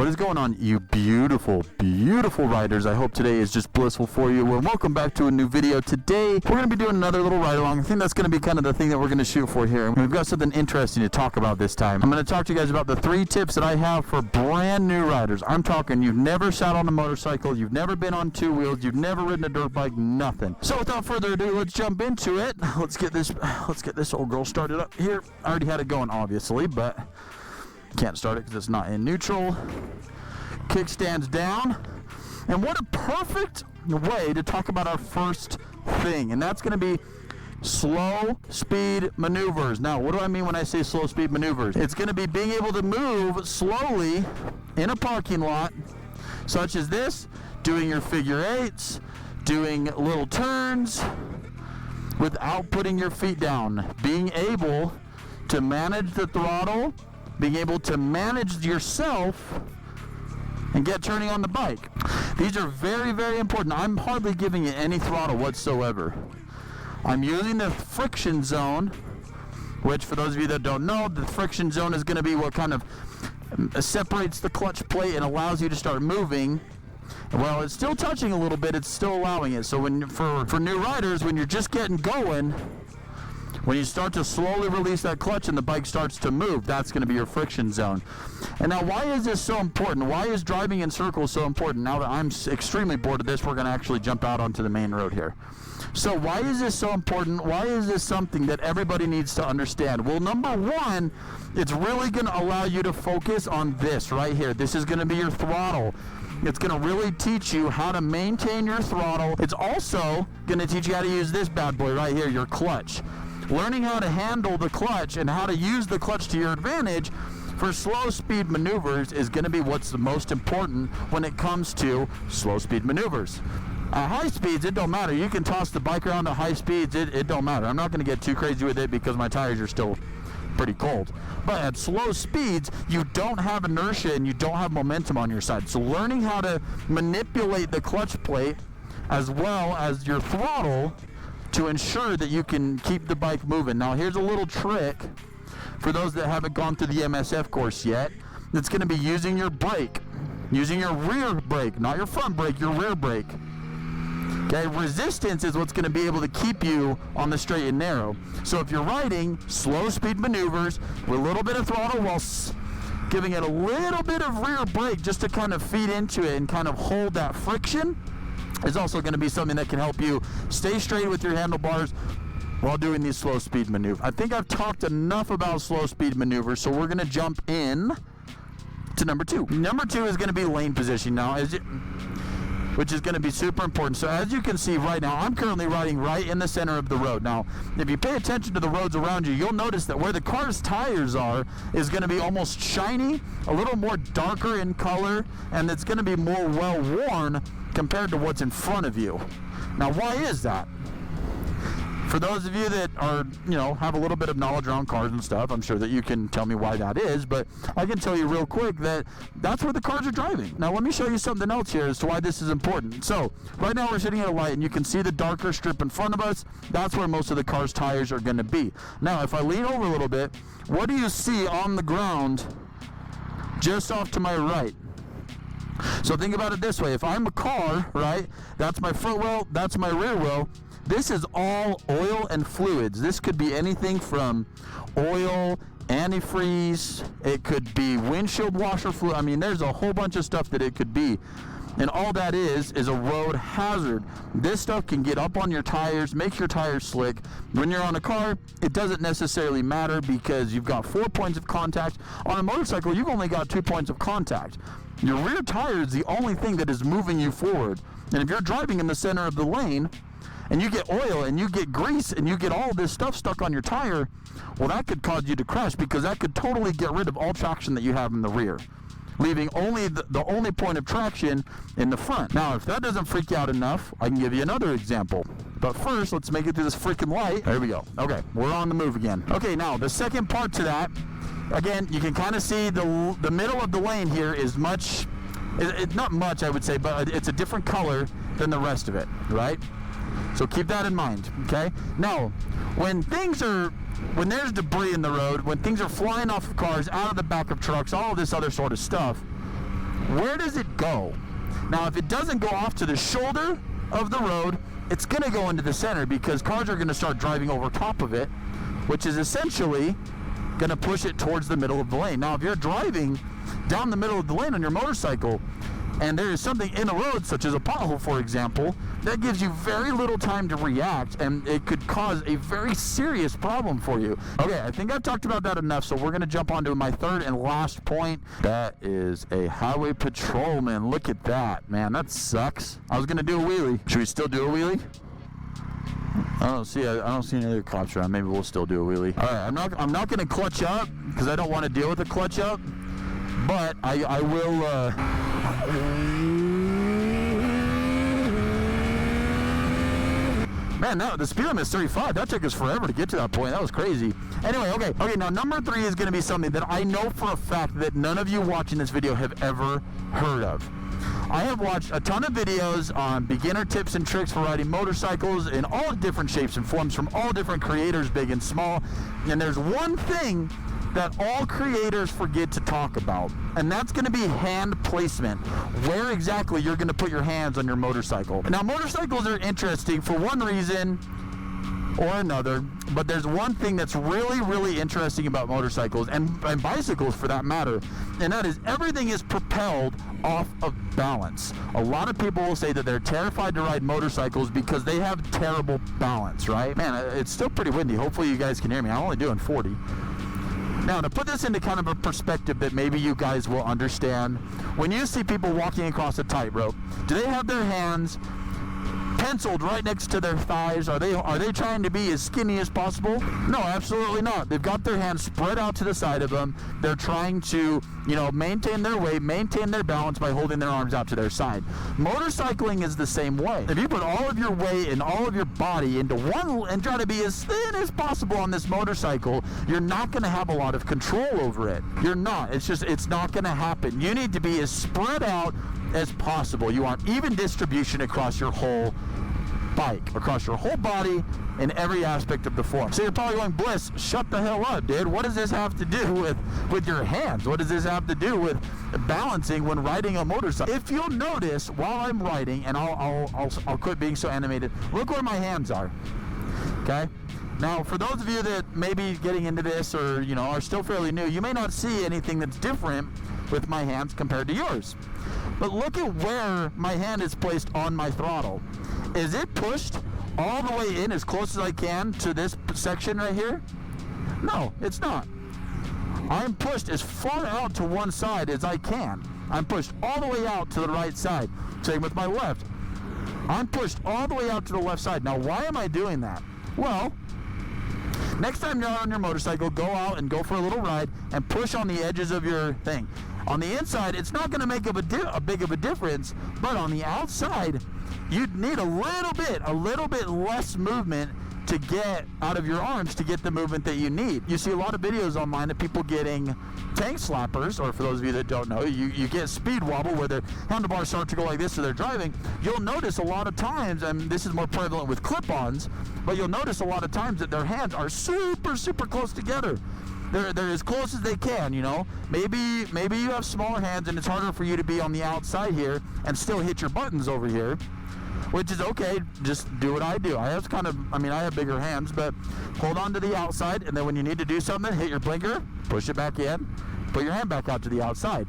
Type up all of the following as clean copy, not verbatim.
What is going on, you beautiful, beautiful riders? I hope today is just blissful for you. Well, welcome back to a new video. Today, we're going to be doing another little ride along. I think that's going to be kind of the thing that we're going to shoot for here. And we've got something interesting to talk about this time. I'm going to talk to you guys about the 3 tips that I have for brand new riders. I'm talking you've never sat on a motorcycle, you've never been on 2 wheels, you've never ridden a dirt bike, nothing. So without further ado, let's jump into it. Let's get this old girl started up here. I already had it going, obviously, but can't start it because it's not in neutral. Kickstands down. And what a perfect way to talk about our first thing, and that's going to be slow speed maneuvers. Now, what do I mean when I say slow speed maneuvers? It's going to be being able to move slowly in a parking lot, such as this, doing your figure eights, doing little turns without putting your feet down, being able to manage the throttle, being able to manage yourself and get turning on the bike. These are very, very important. I'm hardly giving it any throttle whatsoever. I'm using the friction zone, which for those of you that don't know, the friction zone is going to be what kind of separates the clutch plate and allows you to start moving. Well, it's still touching a little bit, it's still allowing it. So when for new riders, when you're just getting going, when you start to slowly release that clutch and the bike starts to move, that's going to be your friction zone. And now, why is this so important? Why is driving in circles so important? Now that I'm extremely bored of this, we're going to actually jump out onto the main road here. So why is this so important? Why is this something that everybody needs to understand? Well, number one, it's really going to allow you to focus on this right here. This is going to be your throttle. It's going to really teach you how to maintain your throttle. It's also going to teach you how to use this bad boy right here, your clutch. Learning how to handle the clutch and how to use the clutch to your advantage for slow speed maneuvers is going to be what's the most important when it comes to slow speed maneuvers. At high speeds, it don't matter. You can toss the bike around at high speeds, it don't matter. I'm not going to get too crazy with it because my tires are still pretty cold. But at slow speeds, you don't have inertia and you don't have momentum on your side. So learning how to manipulate the clutch plate as well as your throttle to ensure that you can keep the bike moving. Now, here's a little trick for those that haven't gone through the MSF course yet. It's going to be using your brake, using your rear brake, not your front brake, your rear brake. Okay, resistance is what's going to be able to keep you on the straight and narrow. So if you're riding slow speed maneuvers with a little bit of throttle while giving it a little bit of rear brake just to kind of feed into it and kind of hold that friction, is also going to be something that can help you stay straight with your handlebars while doing these slow speed maneuvers. I think I've talked enough about slow speed maneuvers, so we're going to jump in to number 2. Number 2 is going to be lane position now, which is going to be super important. So as you can see right now, I'm currently riding right in the center of the road. Now, if you pay attention to the roads around you, you'll notice that where the car's tires are is going to be almost shiny, a little more darker in color, and it's going to be more well-worn compared to what's in front of you. Now, why is that? For those of you that are, have a little bit of knowledge around cars and stuff, I'm sure that you can tell me why that is, but I can tell you real quick that that's where the cars are driving. Now, let me show you something else here as to why this is important. So, right now we're sitting at a light, and you can see the darker strip in front of us. That's where most of the car's tires are going to be. Now, if I lean over a little bit, what do you see on the ground just off to my right? So think about it this way. If I'm a car, right, that's my front wheel, that's my rear wheel. This is all oil and fluids. This could be anything from oil, antifreeze, it could be windshield washer fluid. I mean, there's a whole bunch of stuff that it could be. And all that is a road hazard. This stuff can get up on your tires, make your tires slick. When you're on a car, it doesn't necessarily matter because you've got 4 points of contact. On a motorcycle, you've only got 2 points of contact. Your rear tire is the only thing that is moving you forward. And if you're driving in the center of the lane, and you get oil, and you get grease, and you get all this stuff stuck on your tire, well, that could cause you to crash because that could totally get rid of all traction that you have in the rear, leaving only the only point of traction in the front. Now, if that doesn't freak you out enough, I can give you another example. But first, let's make it through this freaking light. There we go. Okay, we're on the move again. Okay, now, the second part to that, again, you can kind of see the middle of the lane here is much, it's not much, I would say, but it's a different color than the rest of it, right? So keep that in mind, okay? Now, when there's debris in the road, when things are flying off of cars, out of the back of trucks, all of this other sort of stuff, where does it go? Now, if it doesn't go off to the shoulder of the road, it's going to go into the center because cars are going to start driving over top of it, which is essentially going to push it towards the middle of the lane. Now, if you're driving down the middle of the lane on your motorcycle and there is something in a road, such as a pothole, for example, that gives you very little time to react, and it could cause a very serious problem for you. Okay, I think I've talked about that enough, so we're going to jump on to my third and last point. That is a highway patrolman. Look at that, man. That sucks. I was going to do a wheelie. Should we still do a wheelie? I don't see any other cops around. Maybe we'll still do a wheelie. All right, I'm not going to clutch up because I don't want to deal with a clutch up, but I will. Man, no, the speed limit is 35. That took us forever to get to that point. That was crazy. Anyway, okay. Now number 3 is going to be something that I know for a fact that none of you watching this video have ever heard of. I have watched a ton of videos on beginner tips and tricks for riding motorcycles in all different shapes and forms from all different creators, big and small. And there's one thing that all creators forget to talk about, and that's going to be hand placement. Where exactly you're going to put your hands on your motorcycle. Now, motorcycles are interesting for one reason or another, but there's one thing that's really, really interesting about motorcycles and bicycles for that matter, and that is everything is propelled off of balance. A lot of people will say that they're terrified to ride motorcycles because they have terrible balance, right? Man, it's still pretty windy. Hopefully you guys can hear me. I'm only doing 40. Now, to put this into kind of a perspective that maybe you guys will understand, when you see people walking across a tightrope, do they have their hands penciled right next to their thighs? Are they trying to be as skinny as possible? No, absolutely not. They've got their hands spread out to the side of them. They're trying to, maintain their weight, maintain their balance by holding their arms out to their side. Motorcycling is the same way. If you put all of your weight and all of your body into one and try to be as thin as possible on this motorcycle, you're not going to have a lot of control over it. You're not. It's not going to happen. You need to be as spread out as possible. You want even distribution across your whole bike, across your whole body, in every aspect of the form. So you're probably going, Bliss, shut the hell up, dude. What does this have to do with your hands? What does this have to do with balancing when riding a motorcycle? If you'll notice while I'm riding, and I'll quit being so animated, look where my hands are. Okay? Now, for those of you that may be getting into this or, are still fairly new, you may not see anything that's different with my hands compared to yours. But look at where my hand is placed on my throttle. Is it pushed all the way in as close as I can to this section right here? No, it's not. I'm pushed as far out to one side as I can. I'm pushed all the way out to the right side. Same with my left. I'm pushed all the way out to the left side. Now, why am I doing that? Well, next time you're on your motorcycle, go out and go for a little ride and push on the edges of your thing. On the inside, it's not going to make a big of a difference, but on the outside, you'd need a little bit less movement to get out of your arms to get the movement that you need. You see a lot of videos online of people getting tank slappers, or for those of you that don't know, you get speed wobble where their handlebars start to go like this so they're driving. You'll notice a lot of times, and this is more prevalent with clip-ons, but you'll notice a lot of times that their hands are super, super close together. They're as close as they can, Maybe you have smaller hands and it's harder for you to be on the outside here and still hit your buttons over here, which is okay. Just do what I do. I have bigger hands, but hold on to the outside, and then when you need to do something, hit your blinker, push it back in, put your hand back out to the outside.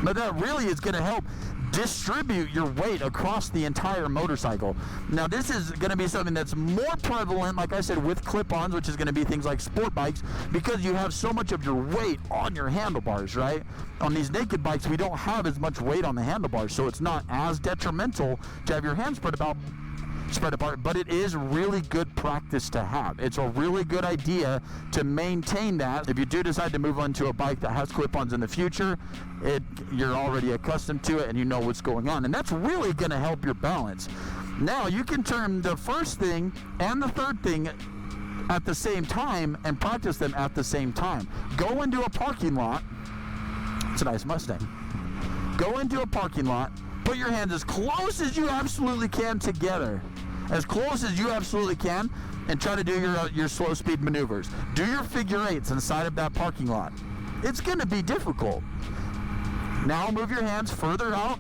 But that really is going to help distribute your weight across the entire motorcycle. Now, this is going to be something that's more prevalent, like I said, with clip-ons, which is going to be things like sport bikes, because you have so much of your weight on your handlebars, right? On these naked bikes, we don't have as much weight on the handlebars, so it's not as detrimental to have your hands spread apart, but it is really good practice to have. It's a really good idea to maintain that. If you do decide to move on to a bike that has clip-ons in the future, you're already accustomed to it and you know what's going on, and that's really going to help your balance. Now, you can turn the first thing and the third thing at the same time and practice them at the same time. Go into a parking lot. It's a nice Mustang. Go into a parking lot, put your hands as close as you absolutely can together, as close as you absolutely can, and try to do your slow speed maneuvers. Do your figure eights inside of that parking lot. It's going to be difficult. Now move your hands further out.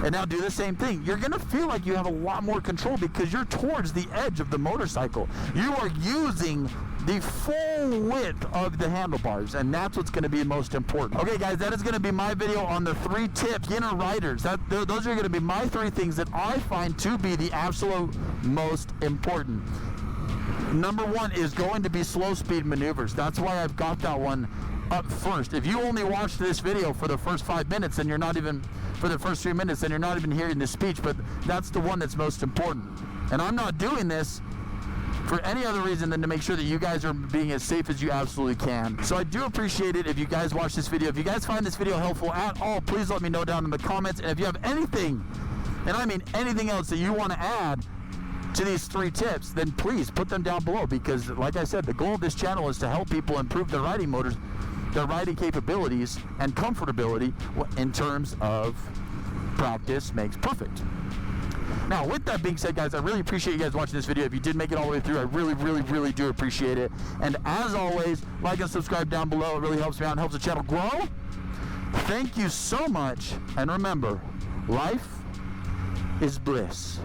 And now do the same thing. You're gonna feel like you have a lot more control because you're towards the edge of the motorcycle. You are using the full width of the handlebars, and that's what's gonna be most important. Okay guys, that is gonna be my video on the 3 tips, beginner riders. Those are gonna be my 3 things that I find to be the absolute most important. Number 1 is going to be slow speed maneuvers. That's why I've got that one up first. If you only watched this video for the first 5 minutes, then you're not even, for the first 3 minutes, then you're not even hearing the speech, but that's the one that's most important. And I'm not doing this for any other reason than to make sure that you guys are being as safe as you absolutely can. So I do appreciate it if you guys watch this video. If you guys find this video helpful at all, please let me know down in the comments. And if you have anything, and I mean anything else that you want to add to these 3 tips, then please put them down below, because like I said, the goal of this channel is to help people improve their riding motors, their riding capabilities and comfortability in terms of practice makes perfect. Now, with that being said, guys, I really appreciate you guys watching this video. If you did make it all the way through, I really do appreciate it. And as always, like and subscribe down below. It really helps me out and helps the channel grow. Thank you so much. And remember, life is bliss.